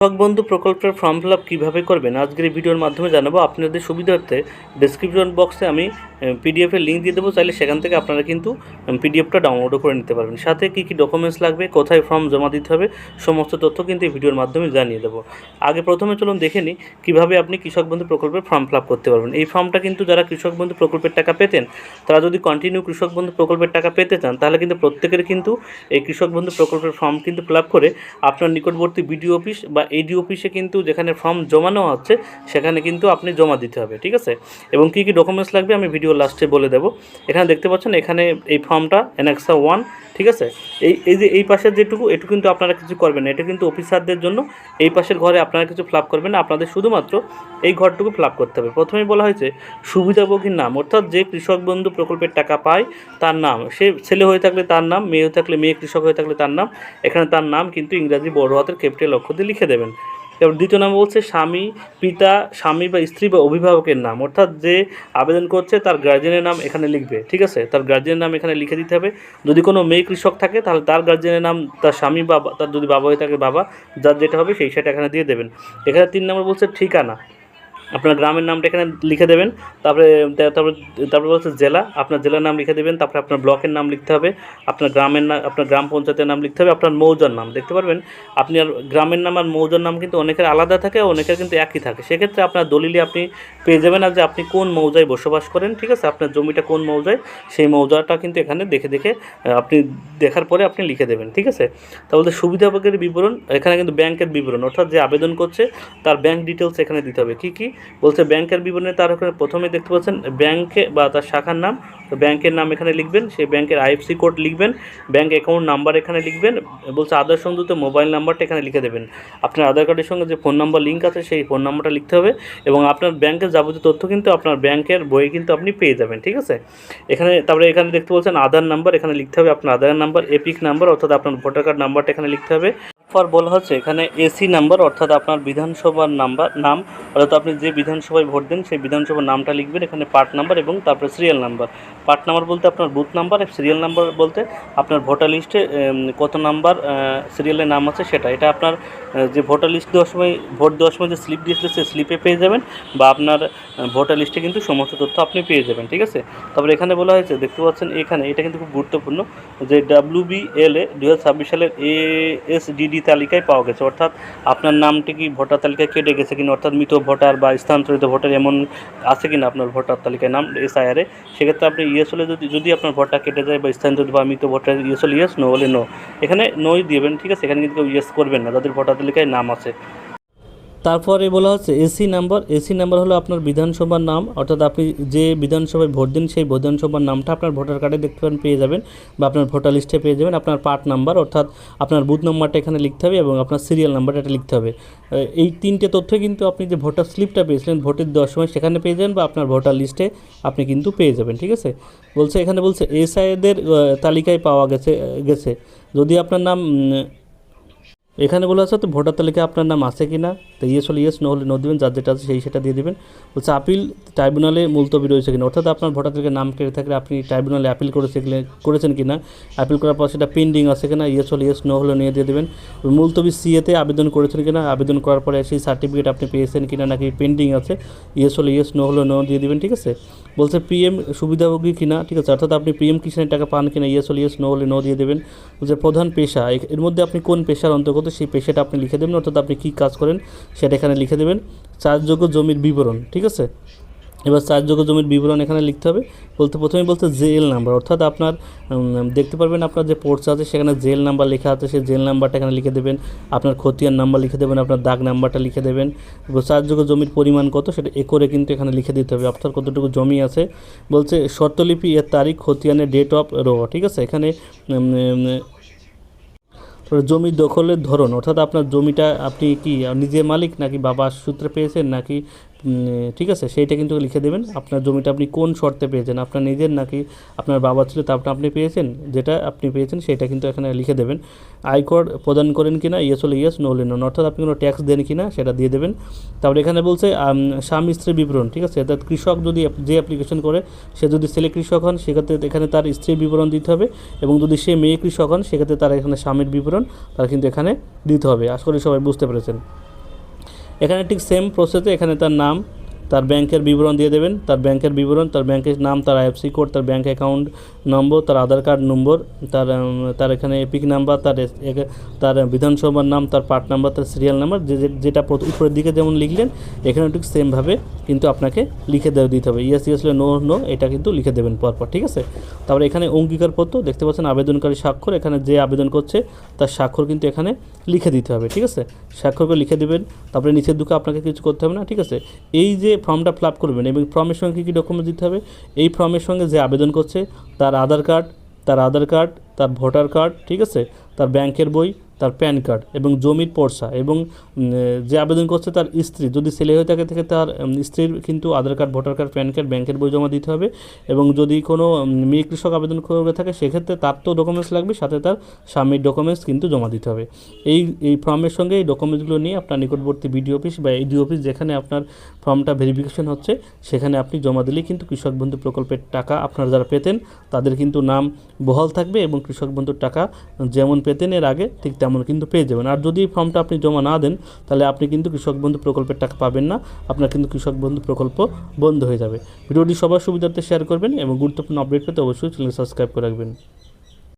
কৃষক বন্ধু প্রকল্পের ফর্ম ফিল আপ কীভাবে করবেন আজকের এই ভিডিওর মাধ্যমে জানাবো। আপনাদের সুবিধার্থে ডেসক্রিপশন বক্সে আমি পিডিএফের লিঙ্ক দিয়ে দেবো, চাইলে সেখান থেকে আপনারা কিন্তু পিডিএফটা ডাউনলোডও করে নিতে পারবেন। সাথে কী কী ডকুমেন্টস লাগবে, কোথায় ফর্ম জমা দিতে হবে, সমস্ত তথ্য কিন্তু এই ভিডিওর মাধ্যমে জানিয়ে দেবো। আগে প্রথমে চলুন দেখে নিই কীভাবে আপনি কৃষক বন্ধু প্রকল্পের ফর্ম ফিল আপ করতে পারবেন। এই ফর্মটা কিন্তু যারা কৃষক বন্ধু প্রকল্পের টাকা পেতেন, তারা যদি কন্টিনিউ কৃষক বন্ধু প্রকল্পের টাকা পেতে চান, তাহলে কিন্তু প্রত্যেকের কিন্তু এই কৃষক বন্ধু প্রকল্পের ফর্ম কিন্তু ফিল আপ করে আপনার নিকটবর্তী বিডিও অফিস বা এডি অফিসে কিন্তু যেখানে ফর্ম জমানো হচ্ছে সেখানে কিন্তু আপনি জমা দিতে হবে, ঠিক আছে। এবং কী কী ডকুমেন্টস লাগবে আমি ভিডিও লাস্টে বলে দেবো। এখানে দেখতে পাচ্ছেন, এখানে এই ফর্মটা অ্যানেক্সা 1, ঠিক আছে। এই যে এই পাশের যেটুকু, এটুকু কিন্তু আপনারা কিছু করবেন না, এটা কিন্তু অফিসারদের জন্য। এই পাশের ঘরে আপনারা কিছু ফিল আপ করবেন না, আপনাদের শুধুমাত্র এই ঘরটুকু ফিল আপ করতে হবে। প্রথমেই বলা হয়েছে সুবিধাভোগীর নাম, অর্থাৎ যে কৃষক বন্ধু প্রকল্পের টাকা পায় তার নাম। সে ছেলে হয়ে থাকলে তার নাম, মেয়ে হয়ে থাকলে মেয়ে, কৃষক হয়ে থাকলে তার নাম। এখানে তার নাম কিন্তু ইংরাজি বড় হাতের ক্যাপিটাল অক্ষর দিয়ে লিখে দেবেন। এবার দ্বিতীয় নাম বলছে স্বামী, পিতা, স্বামী বা স্ত্রী বা অভিভাবকের নাম, অর্থাৎ যে আবেদন করছে তার গার্জেনের নাম এখানে লিখবে, ঠিক আছে। তার গার্জেনের নাম এখানে লিখে দিতে হবে। যদি কোনো মেয়ে কৃষক থাকে তাহলে তার গার্জেনের নাম, তার স্বামী বা তার যদি বাবা হয়ে থাকে বাবা, যার যেটা হবে সেই সেটা এখানে দিয়ে দেবেন। এখানে 3 নম্বর বলছে ঠিকানা, আপনার গ্রামের নামটা এখানে লিখে দেবেন। তারপরে তারপরে তারপরে বলছে জেলা, আপনার জেলার নাম লিখে দেবেন। তারপরে আপনার ব্লকের নাম লিখতে হবে, আপনার গ্রামের নাম, আপনার গ্রাম পঞ্চায়েতের নাম লিখতে হবে, আপনার মৌজার নাম। দেখতে পারবেন আপনি আর গ্রামের নাম আর মৌজার নাম কিন্তু অনেকের আলাদা থাকে, অনেকের কিন্তু একই থাকে। সেক্ষেত্রে আপনার দলিলে আপনি পেয়ে যাবেন আর যে আপনি কোন মৌজায় বসবাস করেন, ঠিক আছে, আপনার জমিটা কোন মৌজায়, সেই মৌজাটা কিন্তু এখানে দেখে দেখে আপনি দেখার পরে আপনি লিখে দেবেন, ঠিক আছে। তাহলে সুবিধাভোগের বিবরণ, এখানে কিন্তু ব্যাংকের বিবরণ, অর্থাৎ যে আবেদন করছে তার ব্যাংক ডিটেলস এখানে দিতে হবে। কী কী বলছে ব্যাংকের বিবরণে, তার ওখানে প্রথমে দেখতে পাচ্ছেন ব্যাংকে বা তার শাখার নাম, তো ব্যাংকের নাম এখানে লিখবেন, সেই ব্যাংকের আইএফসি কোড লিখবেন, ব্যাংক অ্যাকাউন্ট নাম্বার এখানে লিখবেন। বলছে আধার সংযুক্ত মোবাইল নাম্বারটা এখানে লিখে দেবেন। আপনার আধার কার্ডের সঙ্গে যে ফোন নাম্বার লিঙ্ক আছে সেই ফোন নাম্বারটা লিখতে হবে। এবং আপনার ব্যাংকের যাবতীয় তথ্য কিন্তু আপনার ব্যাংকের বইয়ে কিন্তু আপনি পেয়ে যাবেন, ঠিক আছে। এখানে তারপরে এখানে দেখতে পাচ্ছেন আধার নাম্বার, এখানে লিখতে হবে আপনার আধার নাম্বার, এপিক নাম্বার অর্থাৎ আপনার ভোটার কার্ড নাম্বারটা এখানে লিখতে হবে। পর বলা হচ্ছে এখানে এসি নাম্বার, অর্থাৎ আপনার বিধানসভার নাম, অর্থাৎ আপনি যে বিধানসভায় ভোট দেন সেই বিধানসভার নামটা লিখবেন। এখানে পার্ট নাম্বার এবং তারপরে সিরিয়াল নাম্বার। পার্ট নাম্বার বলতে আপনার বুথ নাম্বার, সিরিয়াল নাম্বার বলতে আপনার ভোটার লিস্টে কত নাম্বার সিরিয়ালের নাম আছে সেটা। এটা আপনার যে ভোটার লিস্ট দেওয়ার সময়, ভোট দেওয়ার সময় যে স্লিপ দিয়েছিল সেই স্লিপে পেয়ে যাবেন, বা আপনার ভোটার লিস্টে কিন্তু সমস্ত তথ্য আপনি পেয়ে যাবেন, ঠিক আছে। তারপরে এখানে বলা হয়েছে, দেখতে পাচ্ছেন এখানে, এটা কিন্তু খুব গুরুত্বপূর্ণ, যে WBLA 2026 সালের ASDD তালিকায় পাওয়া গেছে, অর্থাৎ আপনার নামটি কি ভোটার তালিকায় কেটে গেছে কিনা, অর্থাৎ মৃত ভোটার বা স্থানান্তরিত ভোটার এমন আছে কিনা আপনার ভোটার তালিকায় নাম SIR-এ। সেক্ষেত্রে আপনি ইয়েস হলে, যদি আপনার ভোটটা কেটে যায় বা স্থানান্তরিত বা মৃত ভোটার ইয়েস হলে ইয়েস, নো হলে নো। এখানে নোই দিবেন, ঠিক আছে। এখানে কিন্তু কেউ ইয়েস করবেন না যাদের ভোটার তালিকায় নাম আছে। তারপরে বলা হচ্ছে এসি নাম্বার হলো আপনার বিধানসভার নাম, অর্থাৎ আপনি যে বিধানসভায় ভোট দেন সেই বিধানসভার নামটা আপনার ভোটার কার্ডে দেখতে পারেন, পেয়ে যাবেন, বা আপনার ভোটার লিস্টে পেয়ে যাবেন। আপনার পার্ট নাম্বার, অর্থাৎ আপনার বুথ নাম্বারটা এখানে লিখতে হবে, এবং আপনার সিরিয়াল নাম্বারটা এটা লিখতে হবে। এই 3টে তথ্য কিন্তু আপনি যে ভোটার স্লিপটা পেয়েছিলেন ভোটের দেওয়ার সময় সেখানে পেয়ে যাবেন, বা আপনার ভোটার লিস্টে আপনি কিন্তু পেয়ে যাবেন, ঠিক আছে। বলছে এখানে বলছে এসআইদের তালিকায় পাওয়া গেছে যদি আপনার নাম, এখানে বলা আছে তো ভোটার তালিকায় আপনার নাম আছে কি না, তো ইয়েস হলে ইয়েস, নো হলে নো দেবেন, যার যেটা আছে সেই সেটা দিয়ে দেবেন। বলছে আপিল ট্রাইব্যুনালে মুলতবি রয়েছে কিনা, অর্থাৎ আপনার ভোটার তালিকায় নাম কেটে থাকলে আপনি ট্রাইব্যুনালে অ্যাপিল করেছেন কিনা, অ্যাপিল করার পর সেটা পেন্ডিং আছে কিনা, ইয়েস হলে ইয়েস, নো হলে নিয়ে দিয়ে দেবেন। মুলতবি সিএতে আবেদন করেছেন কিনা, আবেদন করার পরে সেই সার্টিফিকেট আপনি পেয়েছেন কিনা নাকি পেন্ডিং আছে, ইয়েস হলে ইয়েস, নো হলে নো দিয়ে দেবেন, ঠিক আছে। বলছে PM সুবিধাভোগী কিনা, ঠিক আছে, অর্থাৎ আপনি PM কিষাণের টাকা পান কিনা, ইয়েস হলে ইয়েস, নো হলে নো দিয়ে দেবেন। বলছে প্রধান পেশা, এর মধ্যে আপনি কোন পেশার অন্তর্গত সেই পেশাটা আপনি লিখে দেবেন, অর্থাৎ আপনি কী কাজ করেন সেটা এখানে লিখে দেবেন। চাষযোগ্য জমির বিবরণ, ঠিক আছে। এবার চাষযোগ্য জমির বিবরণ এখানে লিখতে হবে। প্রথমেই বলতে জেএল নাম্বার, অর্থাৎ আপনার দেখতে পারবেন আপনার যে পোর্টস আছে সেখানে জেএল নাম্বার লেখা আছে, সেই জেএল নাম্বারটা এখানে লিখে দেবেন। আপনার খতিয়ান নাম্বার লিখে দেবেন, আপনার দাগ নাম্বারটা লিখে দেবেন। চাষযোগ্য জমির পরিমাণ কত সেটা একরে কিন্তু এখানে লিখে দিতে হবে, আপনার কতটুকু জমি আছে। বলছে শর্তলিপি এর তারিখ, খতিয়ানের ডেট অফ রো, ঠিক আছে। এখানে জমি দখলের ধরন, অর্থাৎ আপনার জমিটা আপনি কি নিজের মালিক নাকি বাবার সূত্রে পেয়েছেন নাকি, ঠিক আছে, সেইটা কিন্তু লিখে দেবেন। আপনার জমিটা আপনি কোন শর্তে পেয়েছেন, আপনার নিজের নাকি আপনার বাবা ছিল তারপর আপনি পেয়েছেন, যেটা আপনি পেয়েছেন সেটা কিন্তু এখানে লিখে দেবেন। আয়কর প্রদান করেন কিনা, ইয়েস হলে ইয়েস, নো হলে নো, অর্থাৎ আপনি কোনো ট্যাক্স দেন কিনা সেটা দিয়ে দেবেন। তারপরে এখানে বলছে স্বামী স্ত্রীর বিবরণ, ঠিক আছে, অর্থাৎ কৃষক যদি যে অ্যাপ্লিকেশন করে সে যদি ছেলে কৃষক হন সেক্ষেত্রে এখানে তার স্ত্রীর বিবরণ দিতে হবে, এবং যদি সে মেয়ে কৃষক হন সেক্ষেত্রে তার এখানে স্বামীর বিবরণ তার কিন্তু এখানে দিতে হবে। আশা করি সবাই বুঝতে পেরেছেন। এখানে ঠিক সেম প্রসেসে এখানে তার নাম, তার ব্যাংকের বিবরণ দিয়ে দেবেন, তার ব্যাংকের বিবরণ, তার ব্যাংকের নাম, তার আইএফসি কোড, তার ব্যাংক অ্যাকাউন্ট নম্বর, তার আধার কার্ড নম্বর, তার এখানে এপিক নাম্বার, তার বিধানসভার নাম, তার পার্ট নাম্বার, তার সিরিয়াল নাম্বার, যেটা উপরের দিকে যেমন লিখলেন এখানে ঠিক সেমভাবে কিন্তু আপনাকে লিখে দিতে হবে। ইয়েস ইয়েস নো নো এটা কিন্তু লিখে দেবেন পরপর, ঠিক আছে। তারপরে এখানে অঙ্গীকারপত্র দেখতে পাচ্ছেন, আবেদনকারী স্বাক্ষর, এখানে যে আবেদন করছে তার স্বাক্ষর কিন্তু এখানে লিখে দিতে হবে, ঠিক আছে। স্বাক্ষর করে লিখে দেবেন। তারপরে নিচের দিকে আপনাকে কিছু করতে হবে না, ঠিক আছে। এই যে ফর্মটা ফিল আপ করবেন এবং ফর্মের সঙ্গে কী কী ডকুমেন্টস দিতে হবে, এই ফর্মের সঙ্গে যে আবেদন করছে তার আধার কার্ড, তার ভোটার কার্ড, ঠিক আছে, তার ব্যাংকের বই, তার প্যান কার্ড এবং জমির পর্চা, এবং যে আবেদন করছে তার স্ত্রী, যদি ছেলে হয়ে থাকে তার স্ত্রীর কিন্তু Aadhaar card, voter card, PAN card, ব্যাংকের বই জমা দিতে হবে। এবং যদি কোনো মেয়ে কৃষক আবেদন করে থাকে সেক্ষেত্রে তার তো ডকুমেন্টস লাগবে, সাথে তার স্বামীর ডকুমেন্টস কিন্তু জমা দিতে হবে। এই ফর্মের সঙ্গে এই ডকুমেন্টসগুলো নিয়ে আপনার নিকটবর্তী বিডিও অফিস বা এডি অফিস যেখানে আপনার ফর্মটা ভেরিফিকেশন হচ্ছে সেখানে আপনি জমা দিলেই কিন্তু কৃষক বন্ধু প্রকল্পের টাকা আপনারা যারা পেতেন তাদের কিন্তু নাম বহাল থাকবে এবং কৃষক বন্ধুর টাকা যেমন পেতেন এর আগে ঠিক তেমন কিন্তু পেয়ে যাবেন। আর যদি এই ফর্মটা আপনি জমা না দেন তাহলে আপনি কিন্তু কৃষক বন্ধু প্রকল্পের টাকা পাবেন না, আপনার কিন্তু কৃষক বন্ধু প্রকল্প বন্ধ হয়ে যাবে। ভিডিওটি সবার সুবিধার্থে শেয়ার করবেন এবং গুরুত্বপূর্ণ আপডেট পেতে অবশ্যই চ্যানেল সাবস্ক্রাইব করে রাখবেন।